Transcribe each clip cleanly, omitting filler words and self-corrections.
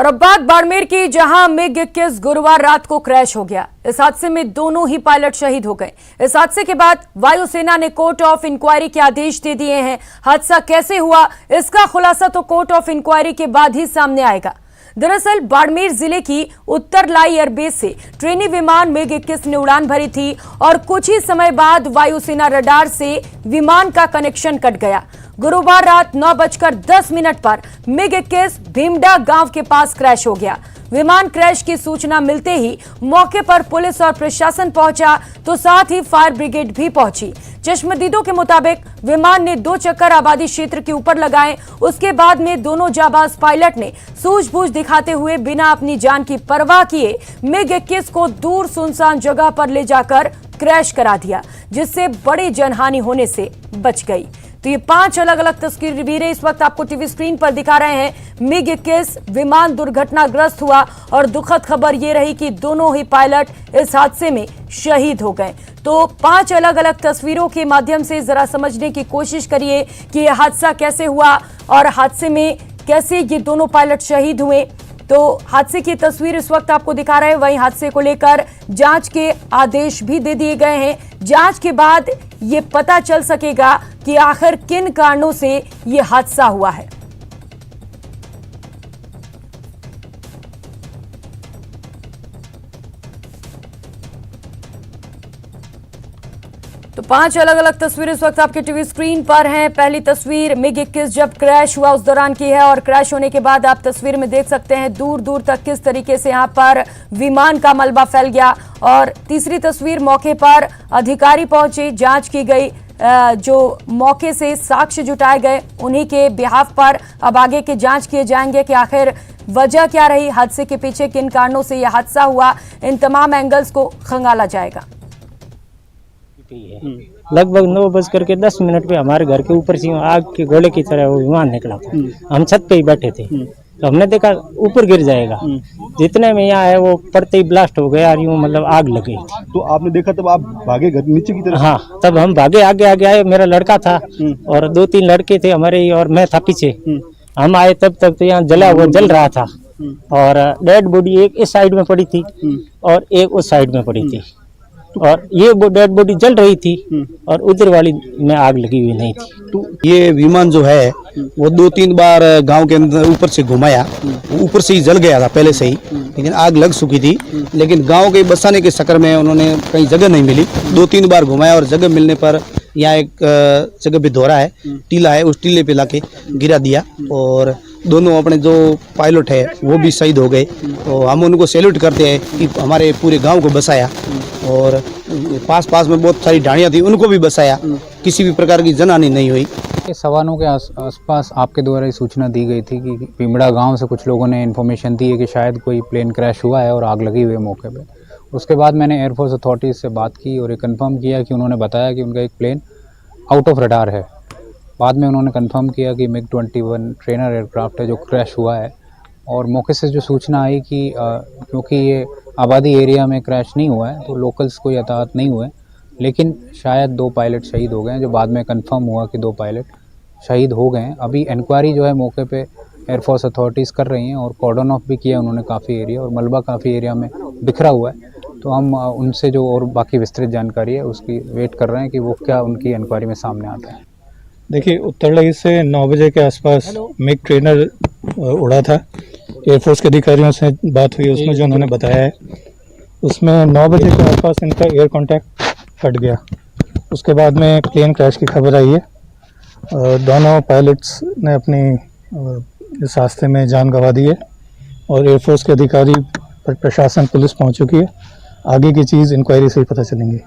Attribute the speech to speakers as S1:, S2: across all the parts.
S1: और अब बात बाड़मेर की, जहां मिग 21 गुरुवार रात को क्रैश हो गया। इस हादसे में दोनों ही पायलट शहीद हो गए। इस हादसे के बाद वायुसेना ने कोर्ट ऑफ इंक्वायरी के आदेश दे दिए हैं। हादसा कैसे हुआ, इसका खुलासा तो कोर्ट ऑफ इंक्वायरी के बाद ही सामने आएगा। दरअसल बाड़मेर जिले की उत्तरलाई एयरबेस से ट्रेनी विमान मिग 21 ने उड़ान भरी थी और कुछ ही समय बाद वायुसेना रडार से विमान का कनेक्शन कट गया। गुरुवार रात 9:10 पर मिग 21 भीमडा गांव के पास क्रैश हो गया। विमान क्रैश की सूचना मिलते ही मौके पर पुलिस और प्रशासन पहुंचा, तो साथ ही फायर ब्रिगेड भी पहुंची। चश्मदीदों के मुताबिक विमान ने 2 चक्कर आबादी क्षेत्र के ऊपर लगाए। उसके बाद में दोनों जाबाज पायलट ने सूझबूझ दिखाते हुए बिना अपनी जान की परवाह किए मिग 21 को दूर सुनसान जगह पर ले जाकर क्रैश करा दिया, जिससे बड़ी जनहानि होने से बच गई। तो ये 5 अलग अलग तस्वीरें इस वक्त आपको टीवी स्क्रीन पर दिखा रहे हैं। मिग 21 विमान दुर्घटनाग्रस्त हुआ और दुखद खबर ये रही कि दोनों ही पायलट इस हादसे में शहीद हो गए। तो 5 अलग अलग तस्वीरों के माध्यम से जरा समझने की कोशिश करिए कि यह हादसा कैसे हुआ और हादसे में कैसे ये दोनों पायलट शहीद हुए। तो हादसे की तस्वीर इस वक्त आपको दिखा रहे हैं। वहीं हादसे को लेकर जांच के आदेश भी दे दिए गए हैं। जांच के बाद ये पता चल सकेगा कि आखिर किन कारणों से ये हादसा हुआ है। तो 5 अलग अलग तस्वीरें इस वक्त आपके टीवी स्क्रीन पर हैं। पहली तस्वीर मिग 21 जब क्रैश हुआ उस दौरान की है और क्रैश होने के बाद आप तस्वीर में देख सकते हैं दूर दूर तक किस तरीके से यहां पर विमान का मलबा फैल गया। और तीसरी तस्वीर मौके पर अधिकारी पहुंचे, जांच की गई, जो मौके से साक्ष्य जुटाए गए उन्हीं के बिहाफ पर अब आगे के जांच किए जाएंगे कि आखिर वजह क्या रही, हादसे के पीछे किन कारणों से यह हादसा हुआ। इन तमाम एंगल्स को खंगाला जाएगा।
S2: लगभग 9:10 पे हमारे घर के ऊपर से आग के गोले की तरह वो विमान निकला था। हम छत पे ही बैठे थे, तो हमने देखा ऊपर गिर जाएगा। जितने में यहाँ है वो पड़ते ही ब्लास्ट हो गया, यूं मतलब आग लग गई।
S3: तो आपने देखा तब आप भागे घर नीचे की तरफ?
S2: हाँ, तब हम भागे, आगे आगे आए। मेरा लड़का था और 2-3 लड़के थे हमारे और मैं था पीछे। हम आए तब तक तो यहाँ जला हुआ जल रहा था और डेड बॉडी एक इस साइड में पड़ी थी और एक उस साइड में पड़ी थी और ये डेड बॉडी जल रही थी और उधर वाली में आग लगी हुई नहीं थी।
S3: तो ये विमान जो है वो 2-3 बार गांव के अंदर ऊपर से घुमाया, ऊपर से ही जल गया था पहले से ही, लेकिन आग लग चुकी थी। लेकिन गांव के बसाने के चक्कर में उन्होंने कहीं जगह नहीं मिली, 2-3 बार घुमाया और जगह मिलने पर यहाँ एक जगह पे दोहरा है, टीला है, उस टीले पे लाके गिरा दिया और दोनों अपने जो पायलट है वो भी शहीद हो गए। तो हम उनको सैल्यूट करते हैं कि हमारे पूरे गांव को बसाया और पास में बहुत सारी ढाणियाँ थी उनको भी बसाया, किसी भी प्रकार की जनहानि नहीं हुई।
S4: सवानों के आसपास आपके द्वारा ये सूचना दी गई थी कि भीमड़ा गांव से कुछ लोगों ने इन्फॉर्मेशन दी है कि शायद कोई प्लेन क्रैश हुआ है और आग लगी हुई है मौके पे। उसके बाद मैंने एयरफोर्स अथॉरिटीज़ से बात की और ये कंफर्म किया कि उन्होंने बताया कि उनका एक प्लेन आउट ऑफ रडार है। बाद में उन्होंने कंफर्म किया कि मिग 21 ट्रेनर एयरक्राफ्ट है जो क्रैश हुआ है। और मौके से जो सूचना आई कि क्योंकि ये आबादी एरिया में क्रैश नहीं हुआ है तो लोकल्स कोई हताहत नहीं हुए, लेकिन शायद 2 पायलट शहीद हो गए हैं, जो बाद में कंफर्म हुआ कि 2 पायलट शहीद हो गए हैं। अभी इंक्वायरी जो है मौके पे एयरफोर्स अथॉरिटीज़ कर रही हैं और कॉर्डन ऑफ भी किया उन्होंने काफ़ी एरिया, और मलबा काफ़ी एरिया में बिखरा हुआ है। तो हम उनसे जो और बाकी विस्तृत जानकारी है उसकी वेट कर रहे हैं कि वो क्या उनकी इंक्वायरी में सामने आता है।
S5: देखिए, उत्तरलाई से 9 बजे के आसपास मिग ट्रेनर उड़ा था। एयरफोर्स के अधिकारियों से बात हुई, उसमें जो उन्होंने बताया है उसमें 9 बजे के आसपास इनका एयर कांटेक्ट फट गया। उसके बाद में प्लेन क्रैश की खबर आई है। दोनों पायलट्स ने अपनी इस हादसे में जान गंवा दी है और एयरफोर्स के अधिकारी, प्रशासन, पुलिस पहुंच चुकी है। आगे की चीज़ इंक्वायरी से ही पता चलेंगी।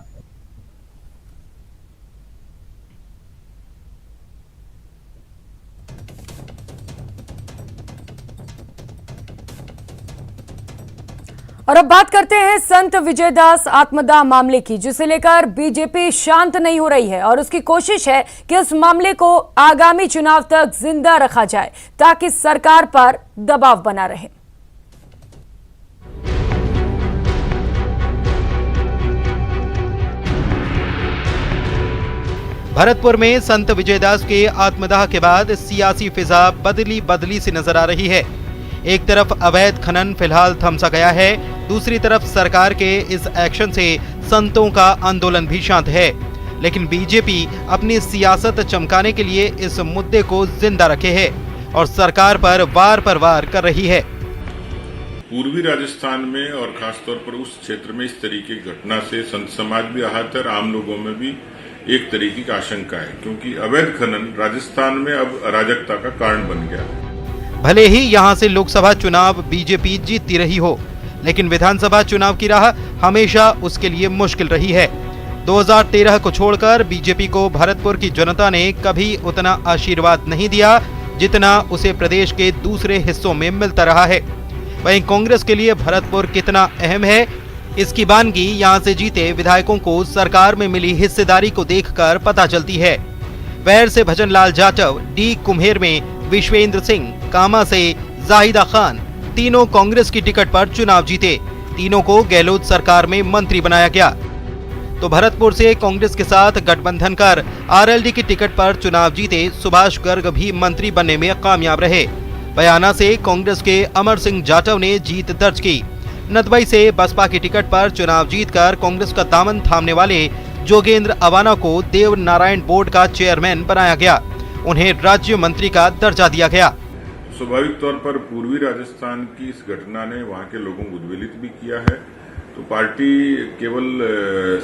S1: और अब बात करते हैं संत विजयदास आत्मदाह मामले की, जिसे लेकर बीजेपी शांत नहीं हो रही है और उसकी कोशिश है कि इस मामले को आगामी चुनाव तक जिंदा रखा जाए ताकि सरकार पर दबाव बना रहे।
S6: भरतपुर में संत विजयदास के आत्मदाह के बाद सियासी फिजा बदली सी नजर आ रही है। एक तरफ अवैध खनन फिलहाल थम सा गया है, दूसरी तरफ सरकार के इस एक्शन से संतों का आंदोलन भी शांत है। लेकिन बीजेपी अपनी सियासत चमकाने के लिए इस मुद्दे को जिंदा रखे है और सरकार पर वार कर रही है।
S7: पूर्वी राजस्थान में और खासतौर पर उस क्षेत्र में इस तरीके की घटना से संत समाज भी आहत है और आम लोगों में भी एक तरीके की आशंका है, क्योंकि अवैध खनन राजस्थान में अब अराजकता का कारण बन गया।
S6: भले ही यहां से लोकसभा चुनाव बीजेपी जीतती रही हो, लेकिन विधानसभा चुनाव की राह हमेशा उसके लिए मुश्किल रही है। 2013 को छोड़कर बीजेपी को भरतपुर की जनता ने कभी उतना आशीर्वाद नहीं दिया जितना उसे प्रदेश के दूसरे हिस्सों में मिलता रहा है। वहीं कांग्रेस के लिए भरतपुर कितना अहम है, इसकी बानगी यहां से जीते विधायकों को सरकार में मिली हिस्सेदारी को देखकर पता चलती है। वैर से भजनलाल जाटव, डी कुम्हेर में विश्वेंद्र सिंह, कामा से जाहिदा खान, तीनों कांग्रेस की टिकट पर चुनाव जीते। तीनों को गहलोत सरकार में मंत्री बनाया गया। तो भरतपुर से कांग्रेस के साथ गठबंधन कर आरएलडी की टिकट पर चुनाव जीते सुभाष गर्ग भी मंत्री बनने में कामयाब रहे। बयाना से कांग्रेस के अमर सिंह जाटव ने जीत दर्ज की। नदबई से बसपा की टिकट पर चुनाव जीतकर कांग्रेस का दामन थामने वाले जोगेंद्र अवाना को देव नारायण बोर्ड का चेयरमैन बनाया गया। उन्हें राज्य मंत्री का दर्जा दिया गया।
S7: स्वाभाविक तौर पर पूर्वी राजस्थान की इस घटना ने वहां के लोगों को उद्वेलित भी किया है। तो पार्टी केवल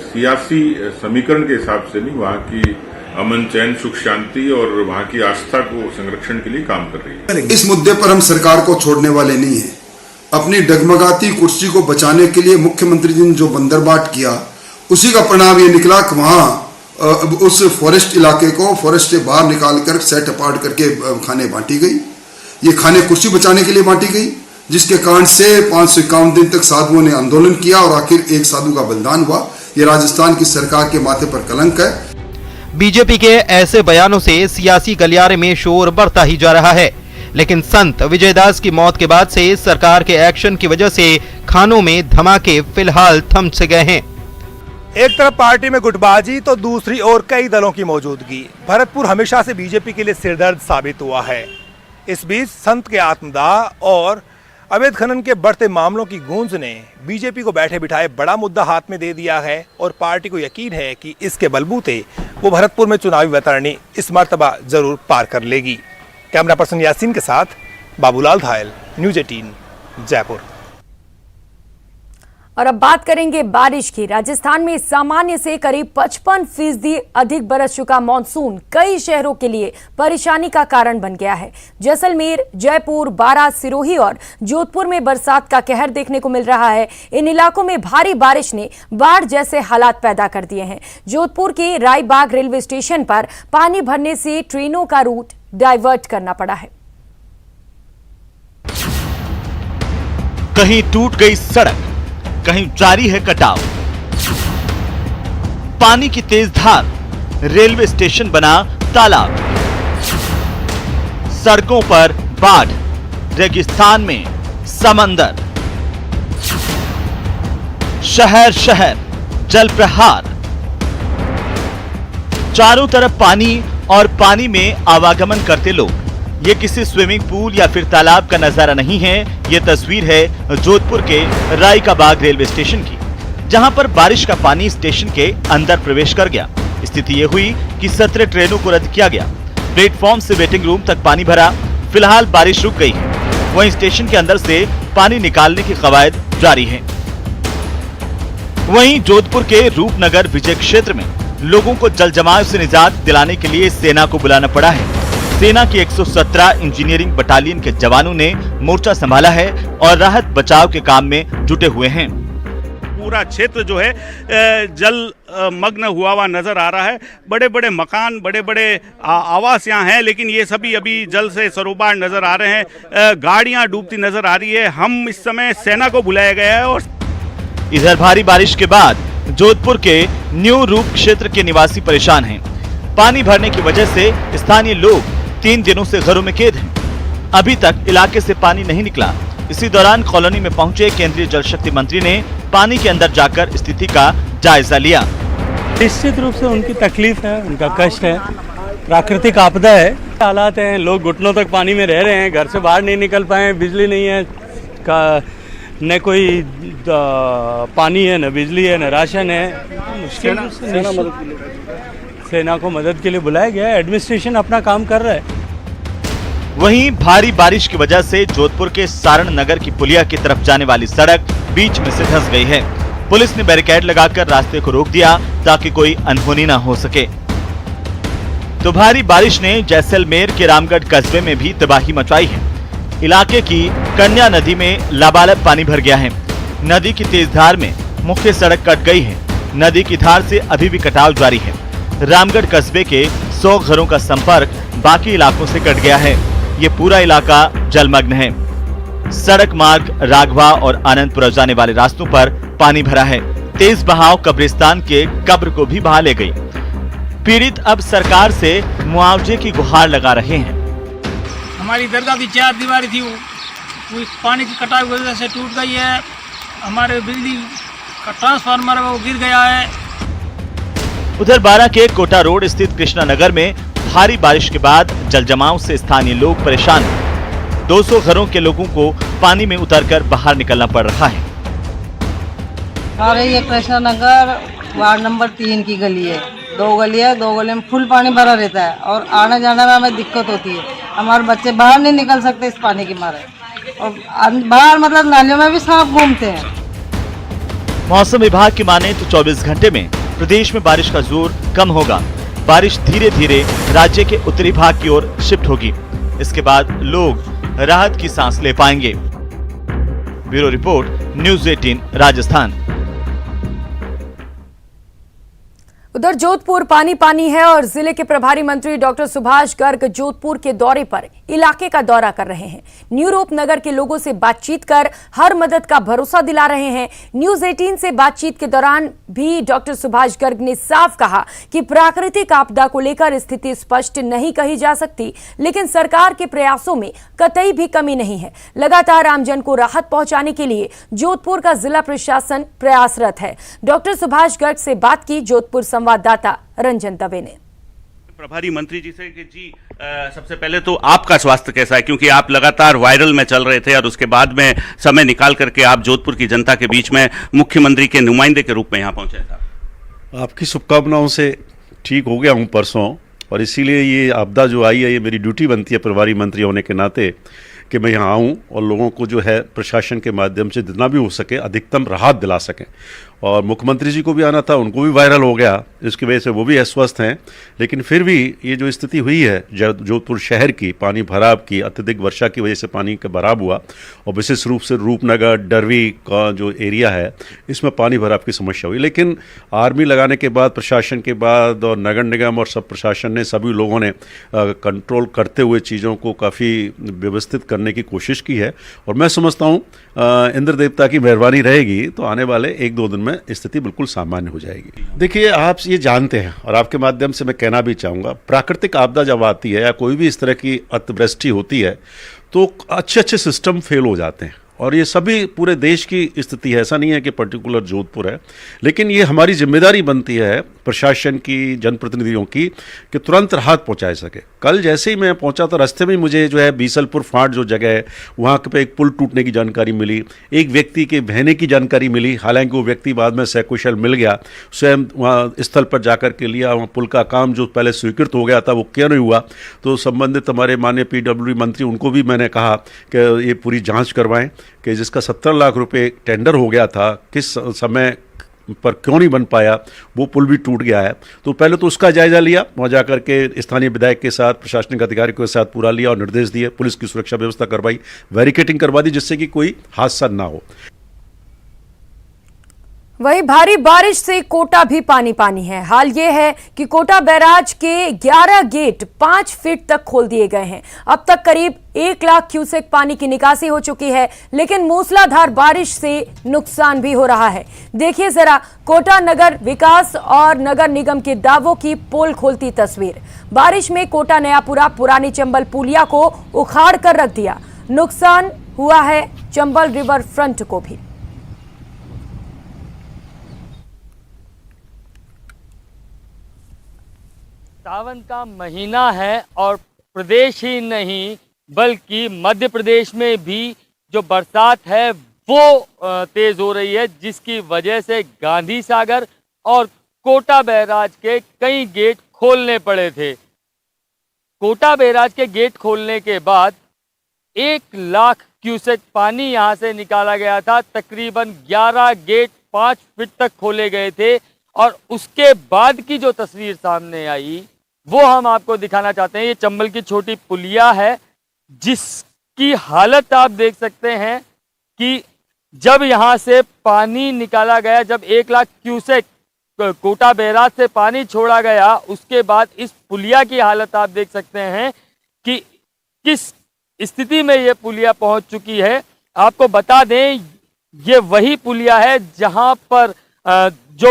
S7: सियासी समीकरण के हिसाब से नहीं, वहां की अमन चैन सुख शांति और वहां की आस्था को संरक्षण के लिए काम कर रही है।
S8: इस मुद्दे पर हम सरकार को छोड़ने वाले नहीं हैं। अपनी डगमगाती कुर्सी को बचाने के लिए मुख्यमंत्री जी ने जो बंदरबाट किया, उसी का परिणाम ये निकला कि वहां उस फॉरेस्ट इलाके को फॉरेस्ट से बाहर निकालकर सेट अपार्ट करके खाने बांटी गई। ये खाने कुर्सी बचाने के लिए बांटी गई, जिसके कारण से 551 दिन तक साधुओं ने आंदोलन किया और आखिर एक साधु का बलिदान हुआ। ये राजस्थान की सरकार के माथे पर कलंक है।
S6: बीजेपी के ऐसे बयानों से सियासी गलियारे में शोर बढ़ता ही जा रहा है, लेकिन संत विजयदास की मौत के बाद से सरकार के एक्शन की वजह से खानों में धमाके फिलहाल थम से गए हैं।
S9: एक तरफ पार्टी में गुटबाजी तो दूसरी ओर कई दलों की मौजूदगी। भरतपुर हमेशा से बीजेपी के लिए सिरदर्द साबित हुआ है। इस बीच संत के आत्मदाह और अवैध खनन के बढ़ते मामलों की गूंज ने बीजेपी को बैठे बिठाए बड़ा मुद्दा हाथ में दे दिया है और पार्टी को यकीन है कि इसके बलबूते वो भरतपुर में चुनावी वैतरणी इस मर्तबा जरूर पार कर लेगी। कैमरा पर्सन यासीन के साथ बाबूलाल धायल, न्यूज़ 18 जयपुर।
S1: और अब बात करेंगे बारिश की। राजस्थान में सामान्य से करीब 55% अधिक बरस चुका मानसून कई शहरों के लिए परेशानी का कारण बन गया है। जैसलमेर, जयपुर, बारां, सिरोही और जोधपुर में बरसात का कहर देखने को मिल रहा है। इन इलाकों में भारी बारिश ने बाढ़ जैसे हालात पैदा कर दिए हैं। जोधपुर के रायबाग रेलवे स्टेशन पर पानी भरने से ट्रेनों का रूट डाइवर्ट करना पड़ा है।
S10: कहीं टूट गई सड़क, कहीं जारी है कटाव। पानी की तेज धार, रेलवे स्टेशन बना तालाब। सड़कों पर बाढ़, रेगिस्तान में समंदर। शहर शहर जल प्रहार। चारों तरफ पानी और पानी में आवागमन करते लोग। ये किसी स्विमिंग पूल या फिर तालाब का नजारा नहीं है। ये तस्वीर है जोधपुर के राय का बाग रेलवे स्टेशन की, जहां पर बारिश का पानी स्टेशन के अंदर प्रवेश कर गया। स्थिति ये हुई कि 17 ट्रेनों को रद्द किया गया। प्लेटफॉर्म से वेटिंग रूम तक पानी भरा। फिलहाल बारिश रुक गई है, वहीं स्टेशन के अंदर से पानी निकालने की कवायद जारी है। वहीं जोधपुर के रूपनगर विजय क्षेत्र में लोगों को जल जमाव से निजात दिलाने के लिए सेना को बुलाना पड़ा है। सेना की 117 इंजीनियरिंग बटालियन के जवानों ने मोर्चा संभाला है और राहत बचाव के काम में जुटे हुए हैं।
S11: पूरा क्षेत्र जो है जल मग्न हुआ नजर आ रहा है। बड़े बड़े मकान, बड़े बड़े आवास यहाँ हैं, लेकिन ये सभी अभी जल से सरोबार नजर आ रहे हैं। गाड़ियाँ डूबती नजर आ रही है। हम इस समय सेना को बुलाया गया है। और
S10: इधर भारी बारिश के बाद जोधपुर के न्यू रूप क्षेत्र के निवासी परेशान हैं। पानी भरने की वजह से स्थानीय लोग 3 दिनों से घरों में कैद हैं। अभी तक इलाके से पानी नहीं निकला। इसी दौरान कॉलोनी में पहुंचे केंद्रीय जल शक्ति मंत्री ने पानी के अंदर जाकर स्थिति का जायजा लिया।
S12: निश्चित रूप से उनकी तकलीफ है, उनका कष्ट है, प्राकृतिक आपदा है। हालात हैं, लोग घुटनों तक पानी में रह रहे हैं, घर से बाहर नहीं निकल पाए, बिजली नहीं है, न कोई पानी है, न बिजली है, न राशन है। मुश्किल सेना को मदद के लिए बुलाया गया है, एडमिनिस्ट्रेशन अपना काम कर रहा है।
S10: वहीं भारी बारिश की वजह से जोधपुर के सारण नगर की पुलिया की तरफ जाने वाली सड़क बीच में से धंस गई है। पुलिस ने बैरिकेड लगाकर रास्ते को रोक दिया ताकि कोई अनहोनी न हो सके। तो भारी बारिश ने जैसलमेर के रामगढ़ कस्बे में भी तबाही मचाई है। इलाके की कन्या नदी में लबालब पानी भर गया है। नदी की तेज धार में मुख्य सड़क कट गई है। नदी की धार से अभी भी कटाव जारी है। रामगढ़ कस्बे के 100 घरों का संपर्क बाकी इलाकों से कट गया है। ये पूरा इलाका जलमग्न है। सड़क मार्ग राघवा और आनंदपुर जाने वाले रास्तों पर पानी भरा है। तेज बहाव कब्रिस्तान के कब्र को भी बहा ले गई। पीड़ित अब सरकार से मुआवजे की गुहार लगा रहे हैं।
S13: हमारी दरगाह की 4 दीवारी थी, वो पानी की कटाव की वजह से टूट गई है। हमारे बिजली का ट्रांसफार्मर है वो गिर गया है।
S10: उधर बारां के कोटा रोड स्थित कृष्णा नगर में भारी बारिश के बाद जलजमाव से स्थानीय लोग परेशान हैं। 200 घरों के लोगों को पानी में उतरकर बाहर निकलना पड़ रहा है।
S14: अरे ये कृष्णा नगर वार्ड नंबर 3 की गली है। 2 गली है, 2 गली में फुल पानी भरा रहता है और आने जाने में हमें दिक्कत होती है। हमारे बच्चे बाहर नहीं निकल सकते इस पानी के मारे, और बाहर मतलब नालियों में भी सांप घूमते हैं।
S10: मौसम विभाग की माने तो 24 घंटे में प्रदेश में बारिश का जोर कम होगा। बारिश धीरे धीरे राज्य के उत्तरी भाग की ओर शिफ्ट होगी। इसके बाद लोग राहत की सांस ले पाएंगे। Bureau report, news 18 Rajasthan.
S1: उधर जोधपुर पानी पानी है और जिले के प्रभारी मंत्री डॉक्टर सुभाष गर्ग जोधपुर के दौरे पर इलाके का दौरा कर रहे हैं। न्यू रूप नगर के लोगों से बातचीत कर हर मदद का भरोसा दिला रहे हैं। न्यूज़ 18 से बातचीत के दौरान भी डॉक्टर सुभाष गर्ग ने साफ कहा कि प्राकृतिक आपदा को लेकर स्थिति स्पष्ट नहीं कही जा सकती, लेकिन सरकार के प्रयासों में कतई भी कमी नहीं है। लगातार आमजन को राहत पहुंचाने के लिए जोधपुर का जिला प्रशासन प्रयासरत है। डॉक्टर सुभाष गर्ग से बात की जोधपुर संवाददाता रंजन दवे ने।
S11: प्रभारी मंत्री जी से कि जी सबसे पहले तो आपका स्वास्थ्य कैसा है, क्योंकि आप लगातार वायरल में चल रहे थे और उसके बाद में समय निकाल करके आप जोधपुर की जनता के बीच में मुख्यमंत्री के नुमाइंदे के रूप में यहाँ पहुंचे साहब।
S15: आपकी शुभकामनाओं से ठीक हो गया हूँ परसों, और इसीलिए ये आपदा जो आई है ये मेरी ड्यूटी बनती है प्रभारी मंत्री होने के नाते कि मैं यहाँ आऊँ और लोगों को जो है प्रशासन के माध्यम से जितना भी हो सके अधिकतम राहत दिला सकें। और मुख्यमंत्री जी को भी आना था, उनको भी वायरल हो गया, इसकी वजह से वो भी अस्वस्थ हैं। लेकिन फिर भी ये जो स्थिति हुई है जोधपुर शहर की पानी भराव की, अत्यधिक वर्षा की वजह से पानी का भराव हुआ, और विशेष रूप से रूपनगर डरवी का जो एरिया है इसमें पानी भराव की समस्या हुई। लेकिन आर्मी लगाने के बाद, प्रशासन के बाद और नगर निगम और सब प्रशासन ने, सभी लोगों ने कंट्रोल करते हुए चीज़ों को काफ़ी व्यवस्थित करने की कोशिश की है। और मैं समझता हूँ इंद्र देवता की मेहरबानी रहेगी तो आने वाले 1-2 दिन में स्थिति बिल्कुल सामान्य हो जाएगी। देखिए, आप ये जानते हैं और आपके माध्यम से मैं कहना भी चाहूँगा, प्राकृतिक आपदा जब आती है या कोई भी इस तरह की अतिवृष्टि होती है तो अच्छे सिस्टम फेल हो जाते हैं, और ये सभी पूरे देश की स्थिति है, ऐसा नहीं है कि पर्टिकुलर जोधपुर है। लेकिन ये हमारी जिम्मेदारी बनती है प्रशासन की, जनप्रतिनिधियों की, कि तुरंत राहत पहुंचाए सके। कल जैसे ही मैं पहुंचा तो रास्ते में मुझे जो है बीसलपुर फाट जो जगह है वहाँ पे एक पुल टूटने की जानकारी मिली, एक व्यक्ति के बहने की जानकारी मिली। हालांकि वो व्यक्ति बाद में सकुशल मिल गया, स्वयं वहाँ स्थल पर जाकर के लिया। वहाँ पुल का काम जो पहले स्वीकृत हो गया था वो क्यों नहीं हुआ, तो संबंधित हमारे माननीय PWD मंत्री उनको भी मैंने कहा कि ये पूरी जाँच करवाएँ कि जिसका 17 लाख रुपए टेंडर हो गया था, किस समय पर क्यों नहीं बन पाया, वो पुल भी टूट गया है। तो पहले तो उसका जायजा लिया, वहाँ जाकर के स्थानीय विधायक के साथ, प्रशासनिक अधिकारियों के साथ पूरा लिया और निर्देश दिए, पुलिस की सुरक्षा व्यवस्था करवाई, बैरिकेडिंग करवा दी जिससे कि कोई हादसा ना हो।
S1: वहीं भारी बारिश से कोटा भी पानी पानी है। हाल ये है कि कोटा बैराज के 11 गेट 5 फीट तक खोल दिए गए हैं। अब तक करीब 1 लाख क्यूसेक पानी की निकासी हो चुकी है, लेकिन मूसलाधार बारिश से नुकसान भी हो रहा है। देखिए जरा कोटा नगर विकास और नगर निगम के दावों की पोल खोलती तस्वीर। बारिश में कोटा नयापुरा पुरानी चंबल पुलिया को उखाड़ कर रख दिया। नुकसान हुआ है चंबल रिवर फ्रंट को भी।
S16: सावन का महीना है और
S12: प्रदेश ही नहीं बल्कि मध्य प्रदेश में भी जो बरसात है वो तेज हो रही है, जिसकी वजह से गांधी सागर और कोटा बैराज के कई गेट खोलने पड़े थे। कोटा बैराज के गेट खोलने के बाद 1 लाख क्यूसेक पानी यहां से निकाला गया था। तकरीबन 11 गेट 5 फीट तक खोले गए थे और उसके बाद की जो तस्वीर सामने आई वो हम आपको दिखाना चाहते हैं। ये चंबल की छोटी पुलिया है जिसकी हालत आप देख सकते हैं कि जब यहां से पानी निकाला गया, जब 1 लाख क्यूसेक कोटा बैराज से पानी छोड़ा गया, उसके बाद इस पुलिया की हालत आप देख सकते हैं कि किस स्थिति में ये पुलिया पहुंच चुकी है। आपको बता दें ये वही पुलिया है जहां पर जो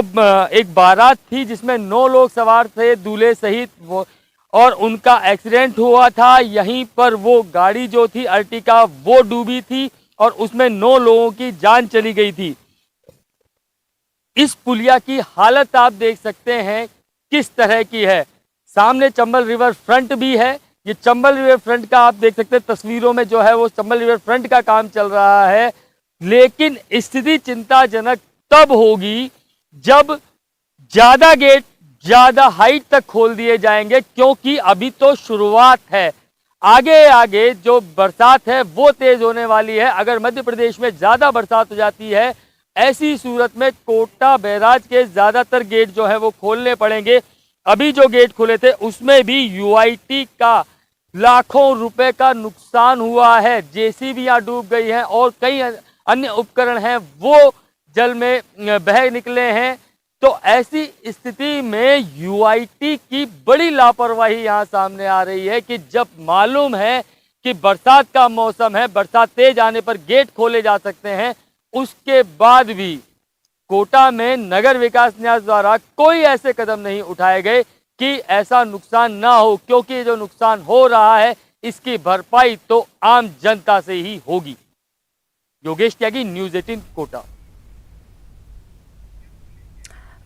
S12: एक बारात थी जिसमें 9 लोग सवार थे दूल्हे सहित, वो और उनका एक्सीडेंट हुआ था। यहीं पर वो गाड़ी जो थी अर्टिका वो डूबी थी और उसमें 9 लोगों की जान चली गई थी। इस पुलिया की हालत आप देख सकते हैं किस तरह की है। सामने चंबल रिवर फ्रंट भी है। ये चंबल रिवर फ्रंट का आप देख सकते हैं तस्वीरों में जो है वो चंबल रिवर फ्रंट का काम चल रहा है। लेकिन स्थिति चिंताजनक तब होगी जब ज्यादा गेट ज्यादा हाइट तक खोल दिए जाएंगे, क्योंकि अभी तो शुरुआत है। आगे आगे जो बरसात है वो तेज होने वाली है। अगर मध्य प्रदेश में ज्यादा बरसात हो जाती है, ऐसी सूरत में कोटा बैराज के ज्यादातर गेट जो है वो खोलने पड़ेंगे। अभी जो गेट खुले थे उसमें भी यूआईटी का लाखों रुपए का नुकसान हुआ है। जेसीबीयां डूब गई हैं और कई अन्य उपकरण हैं वो जल में बह निकले हैं। तो ऐसी स्थिति में यूआईटी की बड़ी लापरवाही यहां सामने आ रही है कि जब मालूम है कि बरसात का मौसम है, बरसात तेज आने पर गेट खोले जा सकते हैं, उसके बाद भी कोटा में नगर विकास न्यास द्वारा कोई ऐसे कदम नहीं उठाए गए कि ऐसा नुकसान ना हो, क्योंकि ये जो नुकसान हो रहा है इसकी भरपाई तो आम जनता से ही होगी। योगेश त्यागी, न्यूज़ 18 कोटा।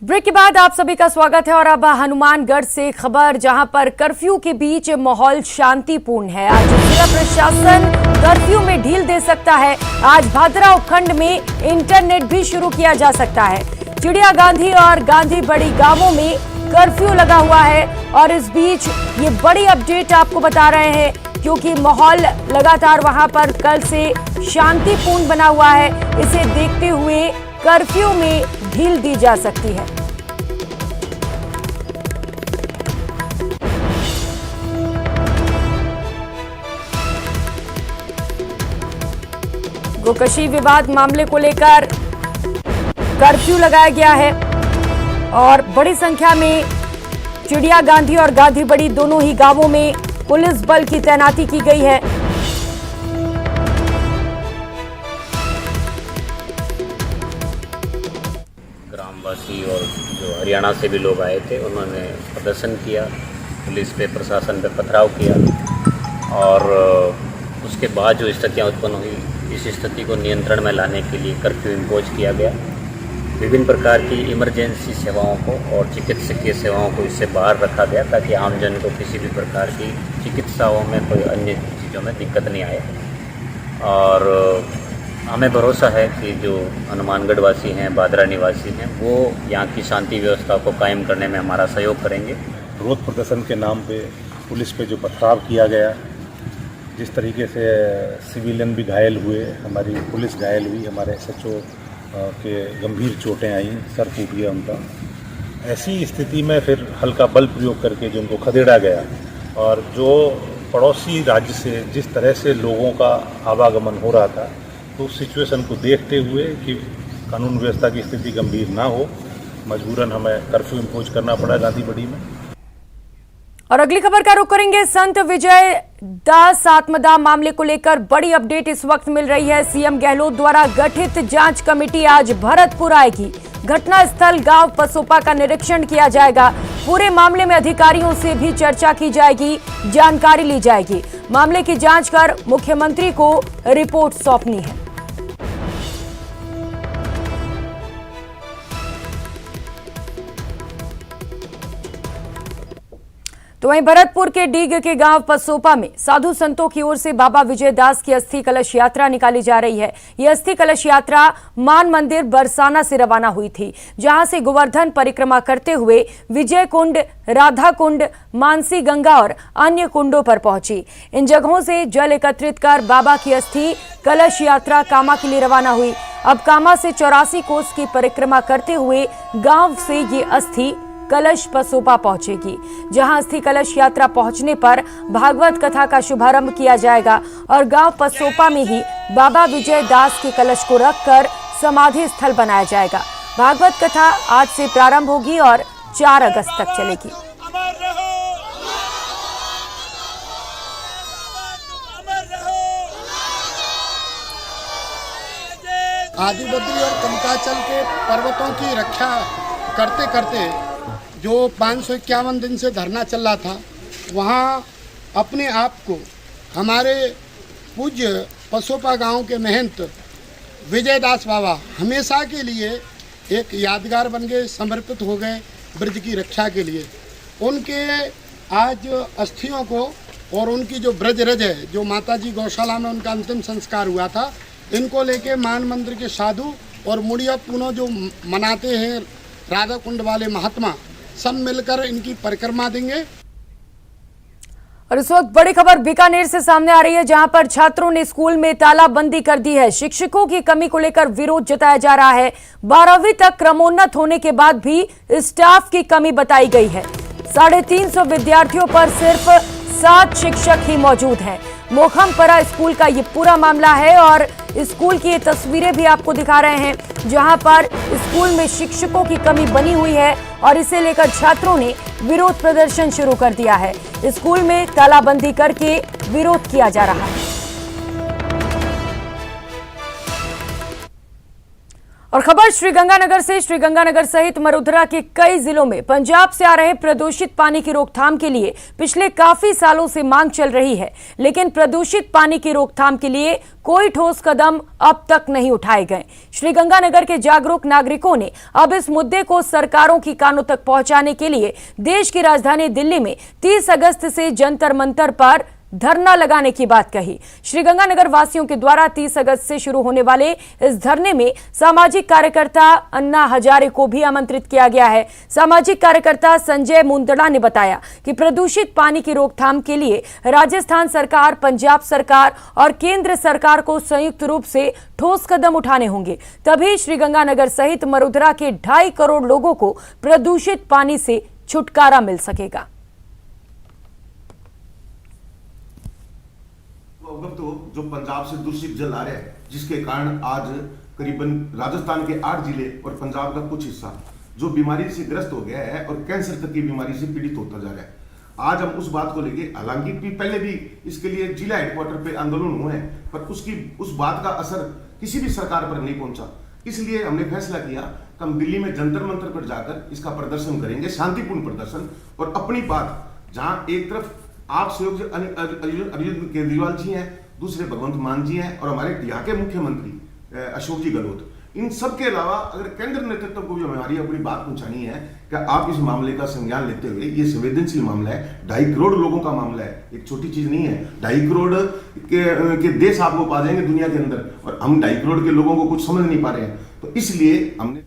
S1: ब्रेक के बाद आप सभी का स्वागत है और अब हनुमानगढ़ से खबर, जहां पर कर्फ्यू के बीच माहौल शांतिपूर्ण है। आज जिला प्रशासन कर्फ्यू में ढील दे सकता है। आज भादरा उपखंड में इंटरनेट भी शुरू किया जा सकता है। चिड़िया गांधी और गांधी बड़ी गांवों में कर्फ्यू लगा हुआ है और इस बीच ये बड़ी अपडेट आपको बता रहे हैं क्योंकि माहौल लगातार वहां पर कल से शांतिपूर्ण बना हुआ है। इसे देखते हुए कर्फ्यू में ढील दी जा सकती है। गोकशी विवाद मामले को लेकर कर्फ्यू लगाया गया है और बड़ी संख्या में चिड़िया गांधी और गांधी बड़ी दोनों ही गांवों में पुलिस बल की तैनाती की गई है।
S16: ग्रामवासी और जो हरियाणा से भी लोग आए थे उन्होंने प्रदर्शन किया, पुलिस पे प्रशासन पे पथराव किया और उसके बाद जो स्थितियाँ उत्पन्न हुई, इस स्थिति को नियंत्रण में लाने के लिए कर्फ्यू इम्पोज किया गया। विभिन्न प्रकार की इमरजेंसी सेवाओं को और चिकित्सकीय सेवाओं को इससे बाहर रखा गया ताकि आमजन को किसी भी प्रकार की चिकित्साओं में कोई अन्य चीज़ों में दिक्कत नहीं आए। और हमें भरोसा है कि जो हनुमानगढ़ वासी हैं, भादरा निवासी हैं, वो यहाँ की शांति व्यवस्था को कायम करने में हमारा सहयोग करेंगे।
S17: विरोध प्रदर्शन के नाम पे पुलिस पे जो पथराव किया गया, जिस तरीके से सिविलियन भी घायल हुए, हमारी पुलिस घायल हुई, हमारे SHO के गंभीर चोटें आई, सर टूट गया उनका, ऐसी स्थिति में फिर हल्का बल प्रयोग करके जो उनको खदेड़ा गया और जो पड़ोसी राज्य से जिस तरह से लोगों का आवागमन हो रहा था, तो उस सिचुएशन को देखते हुए कि कानून व्यवस्था की स्थिति गंभीर ना हो, मजबूरन हमें कर्फ्यू इम्पोज करना पड़ा गांधी बड़ी में।
S1: और अगली खबर का रुख करेंगे। संत विजय दास आत्मदाह मामले को लेकर बड़ी अपडेट इस वक्त मिल रही है। सीएम गहलोत द्वारा गठित जांच कमेटी आज भरतपुर आएगी। घटना स्थल गांव पसोपा का निरीक्षण किया जाएगा। पूरे मामले में अधिकारियों से भी चर्चा की जाएगी, जानकारी ली जाएगी। मामले की जांच कर मुख्यमंत्री को रिपोर्ट सौंपनी है। तो वहीं भरतपुर के डीग के गांव पसोपा में साधु संतों की ओर से बाबा विजयदास की अस्थि कलश यात्रा निकाली जा रही है। यह अस्थि कलश यात्रा मान मंदिर बरसाना से रवाना हुई थी, जहां से गोवर्धन परिक्रमा करते हुए विजय कुंड, राधा कुंड, मानसी गंगा और अन्य कुंडों पर पहुंची। इन जगहों से जल एकत्रित कर बाबा की अस्थि कलश यात्रा कामा के लिए रवाना हुई। अब कामा से 84 कोस की परिक्रमा करते हुए गांव से ये अस्थि कलश पसोपा पहुंचेगी, जहां अस्थि कलश यात्रा पहुंचने पर भागवत कथा का शुभारंभ किया जाएगा और गांव पसोपा में ही बाबा विजय दास के कलश को रखकर समाधि स्थल बनाया जाएगा। भागवत कथा आज से प्रारंभ होगी और 4 अगस्त तक चलेगी।
S18: आदिबद्री और कंकाचल के पर्वतों की रक्षा करते करते जो 551 दिन से धरना चल रहा था, वहाँ अपने आप को हमारे पूज्य पसोपा गांव के महंत विजयदास बाबा हमेशा के लिए एक यादगार बन गए, समर्पित हो गए ब्रज की रक्षा के लिए। उनके आज अस्थियों को और उनकी जो ब्रज रज है, जो माताजी गौशाला में उनका अंतिम संस्कार हुआ था, इनको लेके मान मंदिर के साधु और मुड़िया पुनः जो मनाते हैं राधा कुंड वाले महात्मा, सब मिलकर इनकी परिक्रमा देंगे।
S1: और इस वक्त बड़ी खबर बीकानेर से सामने आ रही है, जहां पर छात्रों ने स्कूल में तालाबंदी कर दी है। शिक्षकों की कमी को लेकर विरोध जताया जा रहा है। 12वीं तक क्रमोन्नत होने के बाद भी स्टाफ की कमी बताई गई है। 350 विद्यार्थियों पर सिर्फ 7 शिक्षक ही मौजूद हैं। मोखमपरा स्कूल का ये पूरा मामला है और स्कूल की ये तस्वीरें भी आपको दिखा रहे हैं, जहां पर स्कूल में शिक्षकों की कमी बनी हुई है और इसे लेकर छात्रों ने विरोध प्रदर्शन शुरू कर दिया है। स्कूल में तालाबंदी करके विरोध किया जा रहा है। और खबर श्रीगंगानगर से। श्रीगंगानगर सहित मरुधरा के कई जिलों में पंजाब से आ रहे प्रदूषित पानी की रोकथाम के लिए पिछले काफी सालों से मांग चल रही है, लेकिन प्रदूषित पानी की रोकथाम के लिए कोई ठोस कदम अब तक नहीं उठाए गए। श्रीगंगानगर के जागरूक नागरिकों ने अब इस मुद्दे को सरकारों की कानों तक पहुंचाने के लिए देश की राजधानी दिल्ली में 30 अगस्त से जंतर मंतर पर धरना लगाने की बात कही। श्रीगंगानगर वासियों के द्वारा 30 अगस्त से शुरू होने वाले इस धरने में सामाजिक कार्यकर्ता अन्ना हजारे को भी आमंत्रित किया गया है। सामाजिक कार्यकर्ता संजय मुंदड़ा ने बताया कि प्रदूषित पानी की रोकथाम के लिए राजस्थान सरकार, पंजाब सरकार और केंद्र सरकार को संयुक्त रूप से ठोस कदम उठाने होंगे, तभी श्रीगंगानगर सहित मरुधरा के 2.5 करोड़ लोगों को प्रदूषित पानी से छुटकारा मिल सकेगा।
S19: तो जो पंजाब से दूषित जल आ रहा है, जिसके कारण आज करीबन राजस्थान के 8 जिले और पंजाब का कुछ हिस्सा जो बीमारी से ग्रस्त हो गया है और कैंसर तक की बीमारी से पीड़ित होता जा रहा है। आज हम उस बात को लेके, हालांकि पहले भी इसके लिए जिला हेडक्वार्टर पे आंदोलन हुए हैं, पर उस बात का असर किसी भी सरकार पर नहीं पहुंचा। इसलिए हमने फैसला किया कि हम दिल्ली में जंतर मंतर पर जाकर इसका प्रदर्शन करेंगे, शांतिपूर्ण प्रदर्शन, और अपनी बात, जहां एक तरफ आप सहयोग अरविंद केजरीवाल जी हैं, दूसरे भगवंत मान जी हैं और हमारे यहाँ के मुख्यमंत्री अशोक जी गहलोत, इन सब के अलावा अगर केंद्र नेतृत्व को भी हमारी अपनी बात पहुंचानी है कि आप इस मामले का संज्ञान लेते हुए, ये संवेदनशील मामला है, 2.5 करोड़ लोगों का मामला है, एक छोटी चीज नहीं है। 2.5 करोड़ के देश आपको पा जाएंगे दुनिया के अंदर, और हम 2.5 करोड़ के लोगों को कुछ समझ नहीं पा रहे हैं। तो इसलिए हमने